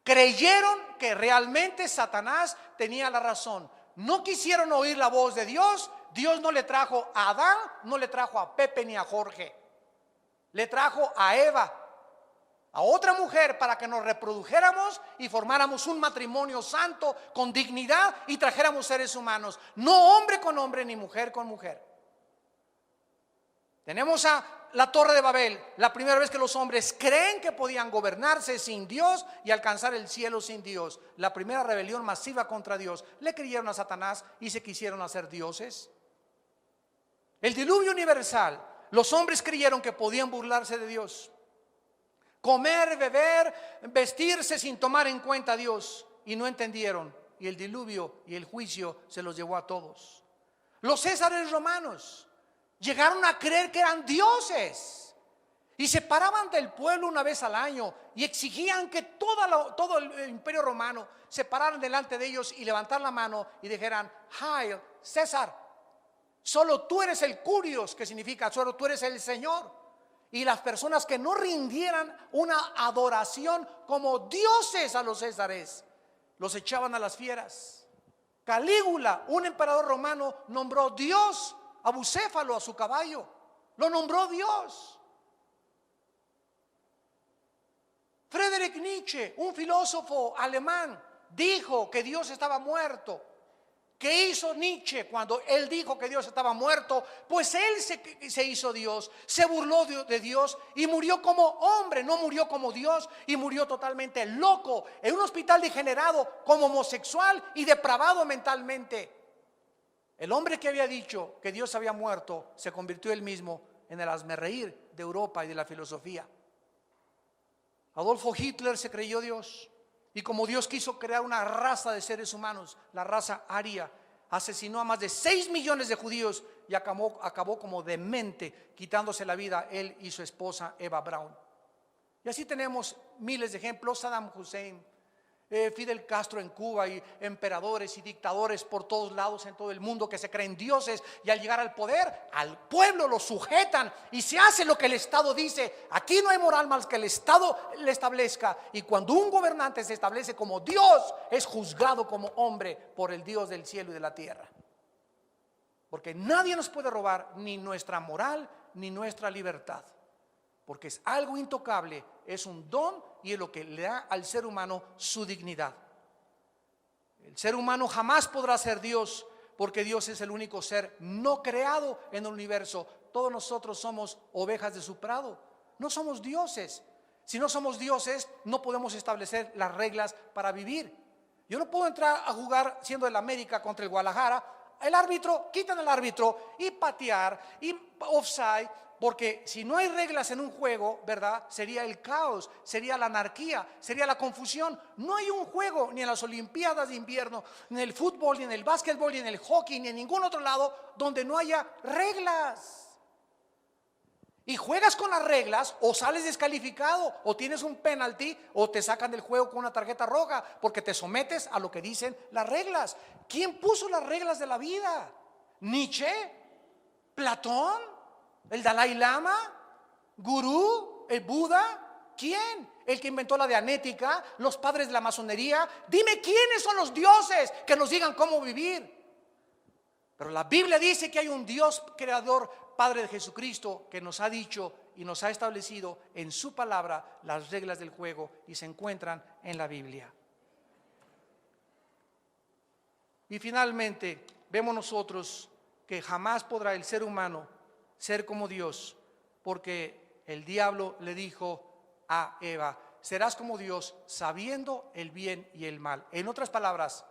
Creyeron que realmente Satanás tenía la razón, no quisieron oír la voz de Dios. Dios no le trajo a Adán, no le trajo a Pepe ni a Jorge, le trajo a Eva, a otra mujer, para que nos reprodujéramos y formáramos un matrimonio santo con dignidad y trajéramos seres humanos, no hombre con hombre ni mujer con mujer. Tenemos a la Torre de Babel, la primera vez que los hombres creen que podían gobernarse sin Dios y alcanzar el cielo sin Dios. La primera rebelión masiva contra Dios. Le creyeron a Satanás y se quisieron hacer dioses. El diluvio universal, los hombres creyeron que podían burlarse de Dios. Comer, beber, vestirse sin tomar en cuenta a Dios, y no entendieron, y el diluvio y el juicio se los llevó a todos. Los césares romanos llegaron a creer que eran dioses y se paraban del pueblo una vez al año y exigían que todo el imperio romano se pararan delante de ellos y levantar la mano y dijeran: Hail César, solo tú eres el Curios, que significa solo tú eres el Señor. Y las personas que no rindieran una adoración como dioses a los césares, los echaban a las fieras. Calígula, un emperador romano, nombró Dios a Bucéfalo, a su caballo. Lo nombró Dios. Friedrich Nietzsche, un filósofo alemán, dijo que Dios estaba muerto. ¿Qué hizo Nietzsche cuando él dijo que Dios estaba muerto? Pues él se hizo Dios, se burló de Dios y murió como hombre, no murió como Dios, y murió totalmente loco en un hospital degenerado, como homosexual y depravado mentalmente. El hombre que había dicho que Dios había muerto se convirtió él mismo en el hazmerreír de Europa y de la filosofía. Adolfo Hitler se creyó Dios. Y como Dios quiso crear una raza de seres humanos, la raza aria, asesinó a más de 6 millones de judíos y acabó como demente, quitándose la vida él y su esposa Eva Braun. Y así tenemos miles de ejemplos: Saddam Hussein, Fidel Castro en Cuba, y emperadores y dictadores por todos lados en todo el mundo que se creen dioses, y al llegar al poder, al pueblo lo sujetan y se hace lo que el Estado dice. Aquí no hay moral más que el Estado le establezca, y cuando un gobernante se establece como Dios, es juzgado como hombre por el Dios del cielo y de la tierra. Porque nadie nos puede robar ni nuestra moral ni nuestra libertad, porque es algo intocable, es un don y es lo que le da al ser humano su dignidad. El ser humano jamás podrá ser Dios, porque Dios es el único ser no creado en el universo. Todos nosotros somos ovejas de su prado, no somos dioses. Si no somos dioses, no podemos establecer las reglas para vivir. Yo no puedo entrar a jugar siendo el América contra el Guadalajara, el árbitro, quitan al árbitro y patear y offside. Porque si no hay reglas en un juego, ¿verdad? Sería el caos, sería la anarquía, sería la confusión. No hay un juego, ni en las Olimpiadas de invierno, ni en el fútbol, ni en el básquetbol, ni en el hockey, ni en ningún otro lado donde no haya reglas. Y juegas con las reglas, o sales descalificado, o tienes un penalti, o te sacan del juego con una tarjeta roja, porque te sometes a lo que dicen las reglas. ¿Quién puso las reglas de la vida? ¿Nietzsche? ¿Platón? ¿El Dalai Lama? ¿Gurú? ¿El Buda? ¿Quién? ¿El que inventó la dianética? ¿Los padres de la masonería? Dime quiénes son los dioses que nos digan cómo vivir. Pero la Biblia dice que hay un Dios creador, Padre de Jesucristo, que nos ha dicho y nos ha establecido en su palabra las reglas del juego, y se encuentran en la Biblia. Y finalmente vemos nosotros que jamás podrá el ser humano ser como Dios, porque el diablo le dijo a Eva: serás como Dios, sabiendo el bien y el mal. En otras palabras,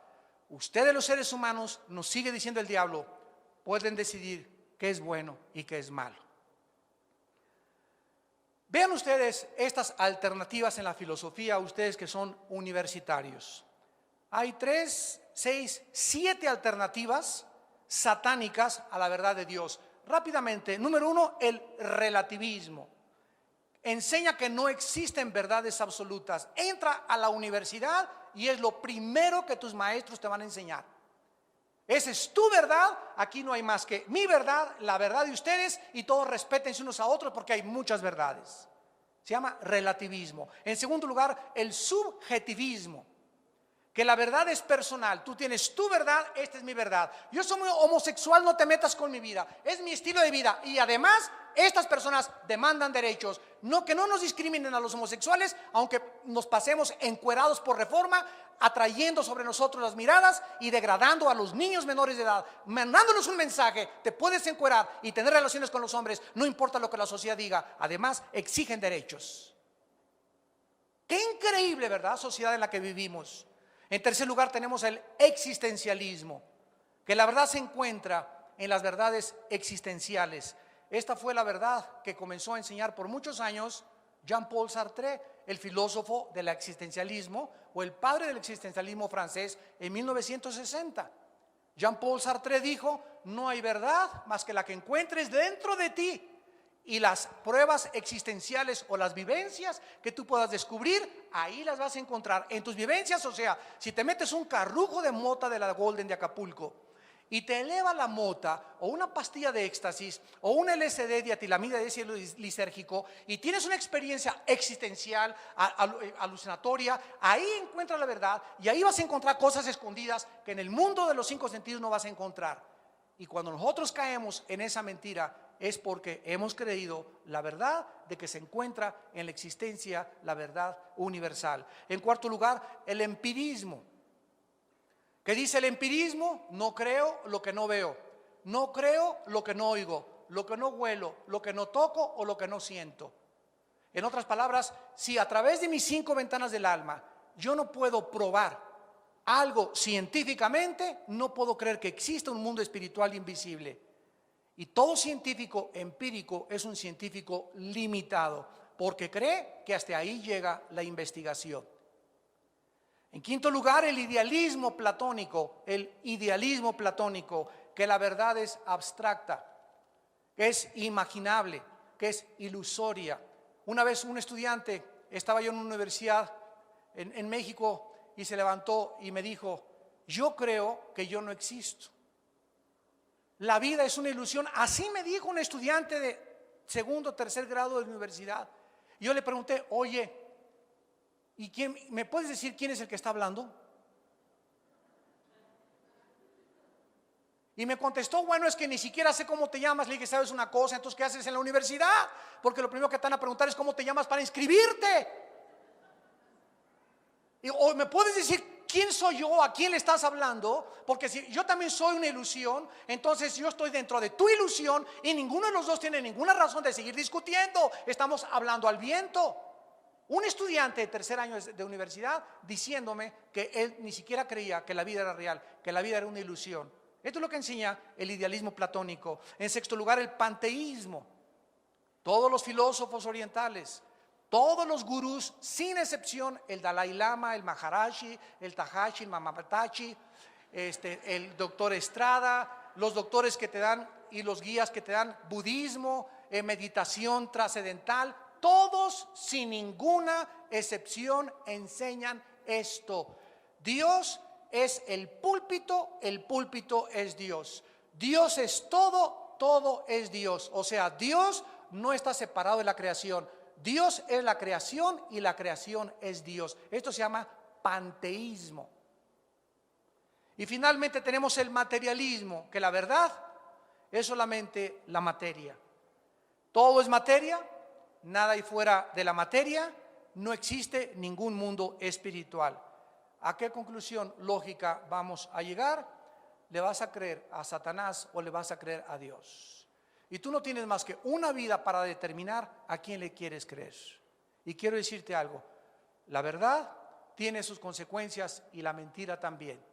ustedes los seres humanos, nos sigue diciendo el diablo, pueden decidir qué es bueno y qué es malo. Vean ustedes estas alternativas en la filosofía, ustedes que son universitarios. Hay 3, 6, 7 alternativas satánicas a la verdad de Dios. Rápidamente, número 1, el relativismo. Enseña que no existen verdades absolutas. Entra a la universidad y es lo primero que tus maestros te van a enseñar. Esa es tu verdad, aquí no hay más que mi verdad, la verdad de ustedes, y todos respétense unos a otros porque hay muchas verdades. Se llama relativismo. En segundo lugar, el subjetivismo, que la verdad es personal. Tú tienes tu verdad, esta es mi verdad. Yo soy homosexual, no te metas con mi vida, es mi estilo de vida. Y además, estas personas demandan derechos. No, que no nos discriminen a los homosexuales, aunque nos pasemos encuerados por Reforma, atrayendo sobre nosotros las miradas y degradando a los niños menores de edad, mandándonos un mensaje: te puedes encuerar y tener relaciones con los hombres, no importa lo que la sociedad diga. Además, exigen derechos. Qué increíble, ¿verdad?, sociedad en la que vivimos. En tercer lugar, tenemos el existencialismo, que la verdad se encuentra en las verdades existenciales. Esta fue la verdad que comenzó a enseñar por muchos años Jean-Paul Sartre, el filósofo del existencialismo, o el padre del existencialismo francés, en 1960. Jean-Paul Sartre dijo: no hay verdad más que la que encuentres dentro de ti. Y las pruebas existenciales o las vivencias que tú puedas descubrir, ahí las vas a encontrar en tus vivencias. O sea, si te metes un carrujo de mota de la Golden de Acapulco y te eleva la mota, o una pastilla de éxtasis, o un LSD de atilamida de ácido lisérgico, y tienes una experiencia existencial, alucinatoria, ahí encuentras la verdad, y ahí vas a encontrar cosas escondidas que en el mundo de los 5 sentidos no vas a encontrar. Y cuando nosotros caemos en esa mentira, es porque hemos creído la verdad de que se encuentra en la existencia, la verdad universal. En cuarto lugar, el empirismo. ¿Qué dice el empirismo? No creo lo que no veo, no creo lo que no oigo, lo que no huelo, lo que no toco o lo que no siento. En otras palabras, si a través de mis 5 ventanas del alma yo no puedo probar algo científicamente, no puedo creer que exista un mundo espiritual invisible. Y todo científico empírico es un científico limitado, porque cree que hasta ahí llega la investigación. En quinto lugar, el idealismo platónico. El idealismo platónico, que la verdad es abstracta, que es imaginable, que es ilusoria. Una vez un estudiante, estaba yo en una universidad en México, y se levantó y me dijo: yo creo que yo no existo. La vida es una ilusión. Así me dijo un estudiante de segundo o tercer grado de la universidad. Y yo le pregunté: oye, ¿y quién, me puedes decir quién es el que está hablando? Y me contestó: bueno, es que ni siquiera sé cómo te llamas. Le dije: ¿sabes una cosa? Entonces, ¿qué haces en la universidad? Porque lo primero que te van a preguntar es cómo te llamas para inscribirte. Y, o me puedes decir quién soy yo, a quién le estás hablando, porque si yo también soy una ilusión, entonces yo estoy dentro de tu ilusión y ninguno de los dos tiene ninguna razón de seguir discutiendo. Estamos hablando al viento. Un estudiante de tercer año de universidad diciéndome que él ni siquiera creía que la vida era real, que la vida era una ilusión. Esto es lo que enseña el idealismo platónico. En sexto lugar, el panteísmo. Todos los filósofos orientales, todos los gurús, sin excepción, el Dalai Lama, el Maharaji, el Tahashi, el Mamatachi, el doctor Estrada, los doctores que te dan y los guías que te dan budismo, meditación trascendental, todos sin ninguna excepción enseñan esto: Dios es el púlpito es Dios. Dios es todo, todo es Dios. O sea, Dios no está separado de la creación. Dios es la creación y la creación es Dios. Esto se llama panteísmo. Y finalmente tenemos el materialismo, que la verdad es solamente la materia. Todo es materia, nada hay fuera de la materia, no existe ningún mundo espiritual. ¿A qué conclusión lógica vamos a llegar? ¿Le vas a creer a Satanás o le vas a creer a Dios? Y tú no tienes más que una vida para determinar a quién le quieres creer. Y quiero decirte algo: la verdad tiene sus consecuencias y la mentira también.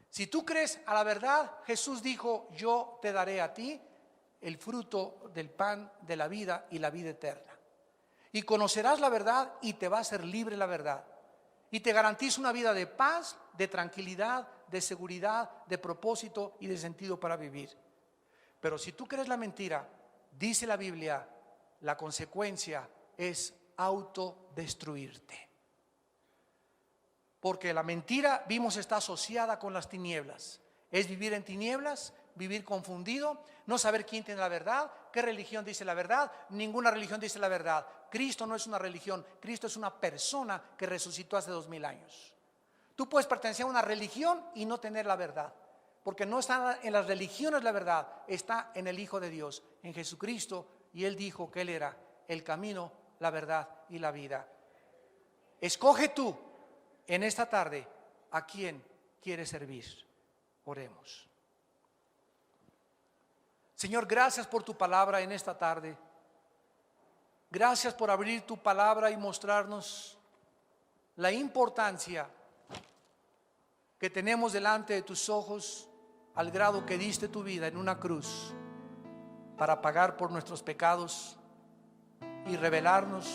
Si tú crees a la verdad, Jesús dijo: yo te daré a ti el fruto del pan de la vida y la vida eterna. Y conocerás la verdad y te va a hacer libre la verdad. Y te garantiza una vida de paz, de tranquilidad, de seguridad, de propósito y de sentido para vivir. Pero si tú crees la mentira, dice la Biblia, la consecuencia es autodestruirte. Porque la mentira, vimos, está asociada con las tinieblas. Es vivir en tinieblas, vivir confundido, no saber quién tiene la verdad, qué religión dice la verdad. Ninguna religión dice la verdad. Cristo no es una religión, Cristo es una persona que resucitó hace 2000 años. Tú puedes pertenecer a una religión y no tener la verdad, porque no está en las religiones la verdad, está en el Hijo de Dios, en Jesucristo. Y Él dijo que Él era el camino, la verdad y la vida. Escoge tú en esta tarde a quién quieres servir. Oremos. Señor, gracias por tu palabra en esta tarde. Gracias por abrir tu palabra y mostrarnos la importancia que tenemos delante de tus ojos, al grado que diste tu vida en una cruz para pagar por nuestros pecados y revelarnos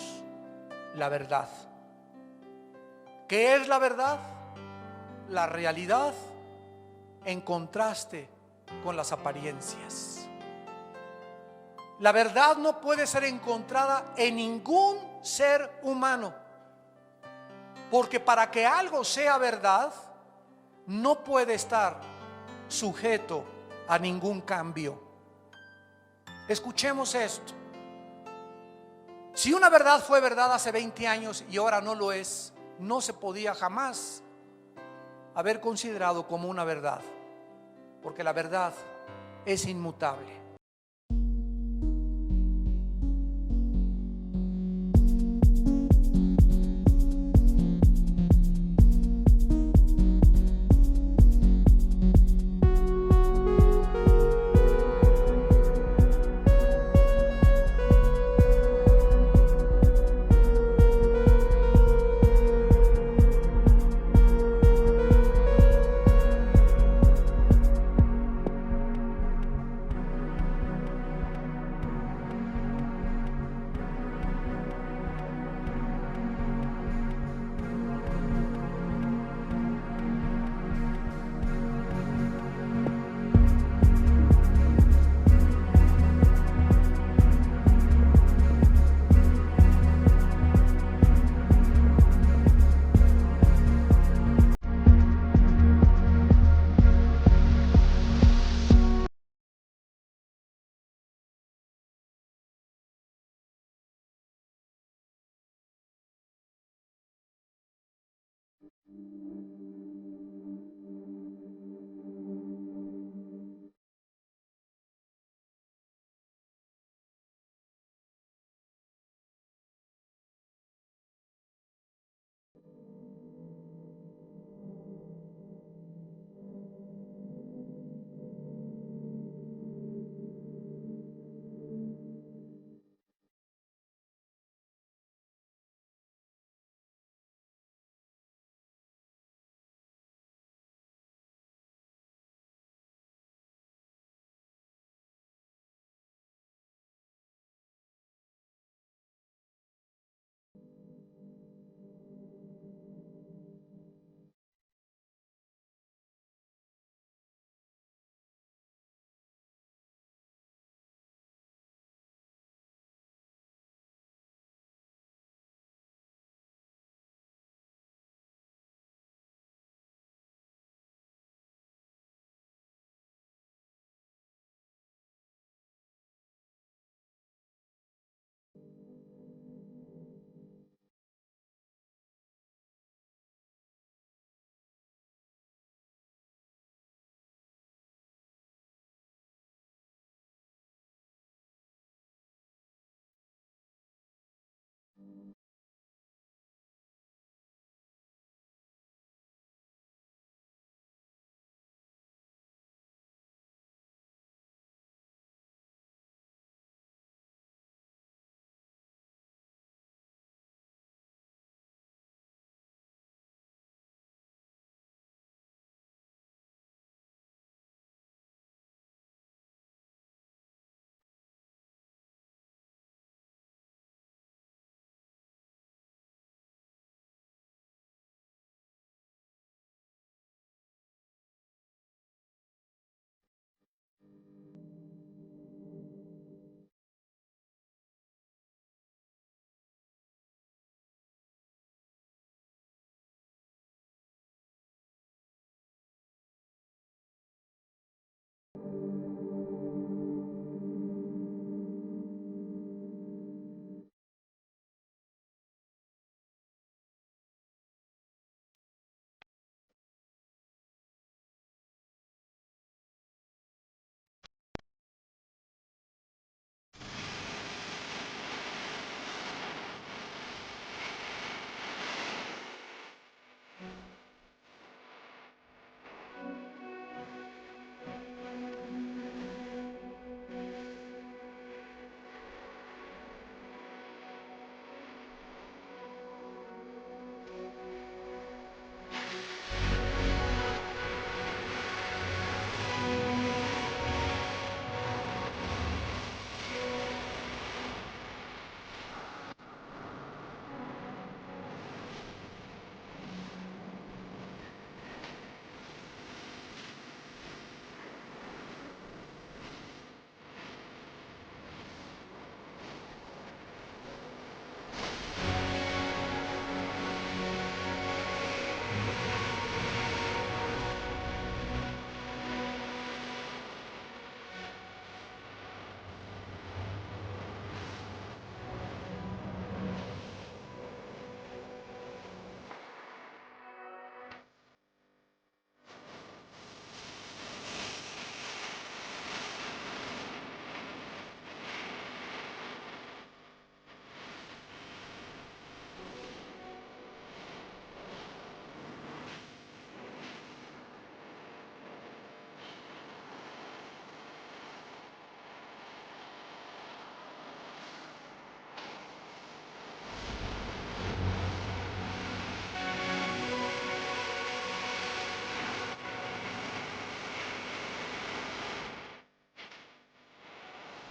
la verdad. ¿Qué es la verdad? La realidad en contraste con las apariencias. La verdad no puede ser encontrada en ningún ser humano, porque para que algo sea verdad no puede estar sujeto a ningún cambio. Escuchemos esto: si una verdad fue verdad hace 20 años y ahora no lo es, no se podía jamás haber considerado como una verdad, porque la verdad es inmutable.